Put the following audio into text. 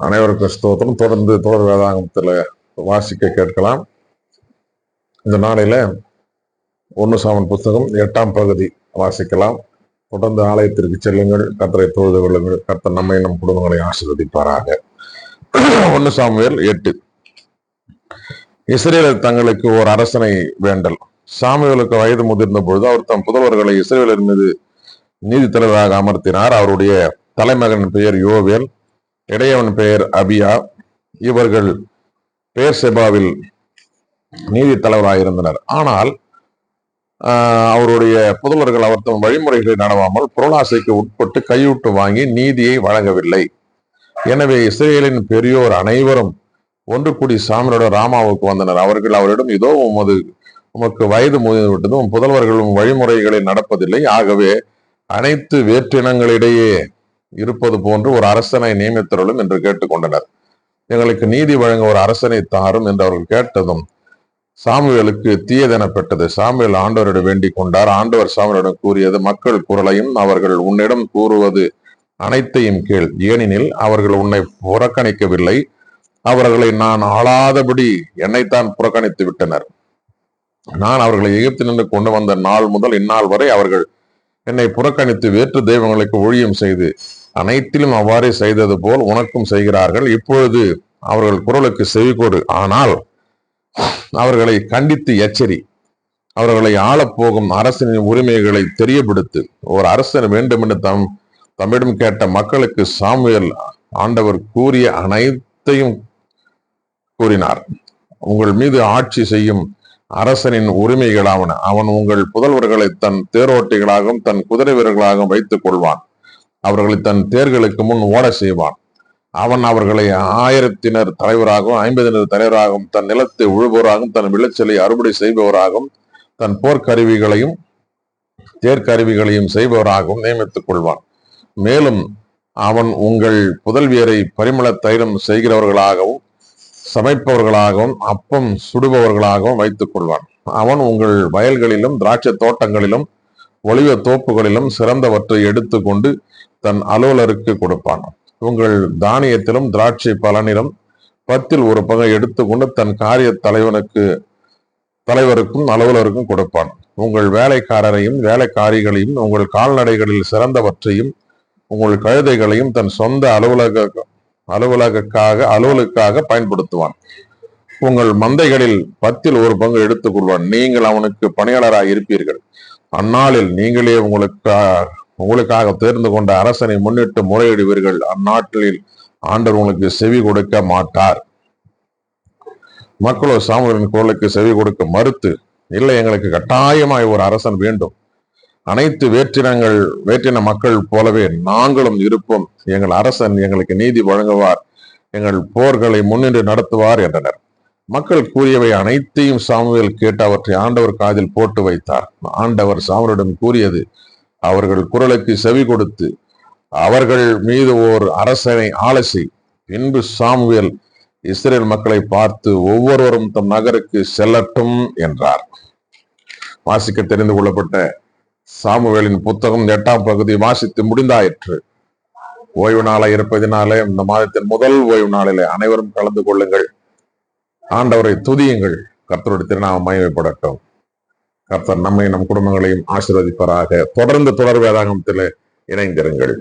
அனைவருக்கும் ஸ்தோத்திரம். தொடர்ந்து தொடர் வேதாகமத்துல வாசிக்க கேட்கலாம். இந்த நாளில 1 சாமுவேல் புத்தகம் 8ஆம் பகுதி வாசிக்கலாம். தொடர்ந்து ஆலயத்திற்கு செல்லுங்கள், கர்த்தரை தொழுது கொள்ளுங்கள். கர்த்தர் நம்மை நம் குடும்பங்களை ஆசீர்வதிப்பாராக. 1 சாமுவேல் 8. இஸ்ரவேலர் தங்களுக்கு ஒரு அரசனை வேண்டல். சாமுவேலுக்கு வயது முதிர்ந்த பொழுது அவர் தம் புதல்வர்களை இஸ்ரவேலர் மீது நீதி தலைவராக அமர்த்தினார். அவருடைய தலைமகன் பெயர் யோவேல், இடையவன் பெயர் அபியா. இவர்கள் பேர்செபாவில் நீதி தலைவராயிருந்தனர். ஆனால் அவருடைய புதல்வர்கள் அவர் தம் வழிமுறைகளை நடவாமல் பொருளாசைக்கு உட்பட்டு கையூட்டு வாங்கி நீதியை வழங்கவில்லை. எனவே இஸ்ரவேலின் பெரியோர் அனைவரும் ஒன்று கூடி சாமுவேலுடன் ராமாவுக்கு வந்தனர். அவர்கள் அவரிடம், இதோ உமக்கு வயது முதிர்ந்து விட்டது, உம் புதல்வர்களும் வழிமுறைகளை நடப்பதில்லை. ஆகவே அனைத்து வேற்றினங்களிடையே இருப்பது போன்று ஒரு அரசனை நியமித்தருளும் என்று கேட்டுக்கொண்டனர். எங்களுக்கு நீதி வழங்க ஒரு அரசனை தாரும் என்று அவர்கள் கேட்டதும் சாமுவேலுக்கு தீயதெனப்பட்டது. சாமுவேல் ஆண்டவரிடம் வேண்டிக் கொண்டார். ஆண்டவர் சாமுவேலிடம் கூறியது, மக்கள் குரலையும் அவர்கள் உன்னிடம் கூறுவது அனைத்தையும் கேள். ஏனெனில் அவர்கள் உன்னை புறக்கணிக்கவில்லை, அவர்களை நான் ஆளாதபடி என்னைத்தான் புறக்கணித்து விட்டனர். நான் அவர்களை எகிப்திலிருந்து கொண்டு வந்த நாள் முதல் இந்நாள் வரை அவர்கள் என்னை புறக்கணித்து வேற்று தெய்வங்களுக்கு ஊழியம் செய்து அனைத்திலும் அவ்வாறே செய்தது போல் உனக்கும் செய்கிறார்கள். இப்பொழுது அவர்கள் குரலுக்கு செவிகொடு, ஆனால் அவர்களை கண்டித்து எச்சரி. அவர்களை ஆளப்போகும் அரசனின் உரிமைகளை தெரியப்படுத்து. ஒரு அரசன் வேண்டும் என்று தம்மிடம் கேட்ட மக்களுக்கு சாமுவேல் ஆண்டவர் கூறிய அனைத்தையும் கூறினார். உங்கள் மீது ஆட்சி செய்யும் அரசனின் உரிமைகளாவன. அவன் உங்கள் புதல்வர்களை தன் தேரோட்டிகளாகவும் தன் குதிரை வீரர்களாகவும் வைத்துக் கொள்வான். அவர்களை தன் தேர்களுக்கு முன் ஓட செய்வான். அவன் அவர்களை 1000 தலைவராகவும் 50 தலைவராகவும் தன் நிலத்தை உழுபவராகவும் தன் விளைச்சலை அறுவடை செய்பவராகவும் தன் போர்க்கருவிகளையும் தேர்கருவிகளையும் செய்பவராகவும் நியமித்துக் கொள்வான். மேலும் அவன் உங்கள் புதல்வியரை பரிமள தைலம் செய்கிறவர்களாகவும் சமைப்பவர்களாகவும் அப்பம் சுடுபவர்களாகவும் வைத்துக் கொள்வான். அவன் உங்கள் வயல்களிலும் திராட்சை தோட்டங்களிலும் ஒலிவ தோப்புகளிலும் சிறந்தவற்றை எடுத்துக்கொண்டு தன் அலுவலருக்கு கொடுப்பான். உங்கள் தானியத்திலும் திராட்சை பலனிலும் 10 ஒரு பங்கை எடுத்துக்கொண்டு தன் காரிய தலைவருக்கும் அலுவலருக்கும் கொடுப்பான். உங்கள் வேலைக்காரரையும் வேலைக்காரிகளையும் உங்கள் கால்நடைகளில் சிறந்தவற்றையும் உங்கள் கழுதைகளையும் தன் சொந்த அலுவலுக்காக பயன்படுத்துவான். உங்கள் மந்தைகளில் 10 ஒரு பங்கு எடுத்துக் கொள்வான். நீங்கள் அவனுக்கு பணியாளராக இருப்பீர்கள். அந்நாளில் நீங்களே உங்களுக்காக தேர்ந்து கொண்ட அரசனை முன்னிட்டு முறையிடுவீர்கள். அந்நாட்டில் ஆண்டவர் உங்களுக்கு செவி கொடுக்க மாட்டார். மக்களோ சாமுவேலின் குரலுக்கு செவி கொடுக்க மறுத்து, இல்லை, எங்களுக்கு கட்டாயமாய் ஒரு அரசன் வேண்டும். அனைத்து வேற்றின மக்கள் போலவே நாங்களும் இருப்போம். எங்கள் அரசன் எங்களுக்கு நீதி வழங்குவார், எங்கள் போர்களை முன்னின்று நடத்துவார் என்றனர். மக்கள் கூறியவை அனைத்தையும் சாமுவேல் கேட்டு அவற்றை ஆண்டவர் காதில் போட்டு வைத்தார். ஆண்டவர் சாமுவேலிடம் கூறியது, அவர்கள் குரலுக்கு செவி கொடுத்து அவர்கள் மீது ஓர் அரசனை ஆலோசி. பின்பு சாமுவேல் இஸ்ரேல் மக்களை பார்த்து, ஒவ்வொருவரும் தம் நகருக்கு செல்லட்டும் என்றார். வாசிக்க தெரிந்து கொள்ளப்பட்ட சாமுவேலின் புத்தகம் 8ஆம் பகுதி வாசித்து முடிந்தாயிற்று. ஓய்வு நாளாய் இருப்பதினாலே இந்த மாதத்தின் முதல் ஓய்வு நாளிலே அனைவரும் கலந்து கொள்ளுங்கள். ஆண்டவரை துதியுங்கள். கர்த்தருடைய திருநாமம் மகிமைப்படட்டும். கர்த்தர் நம்மை நம் குடும்பங்களையும் ஆசீர்வதிப்பாராக. தொடர்ந்து தொடர் வேதாகமத்திலே இணைந்திருங்கள்.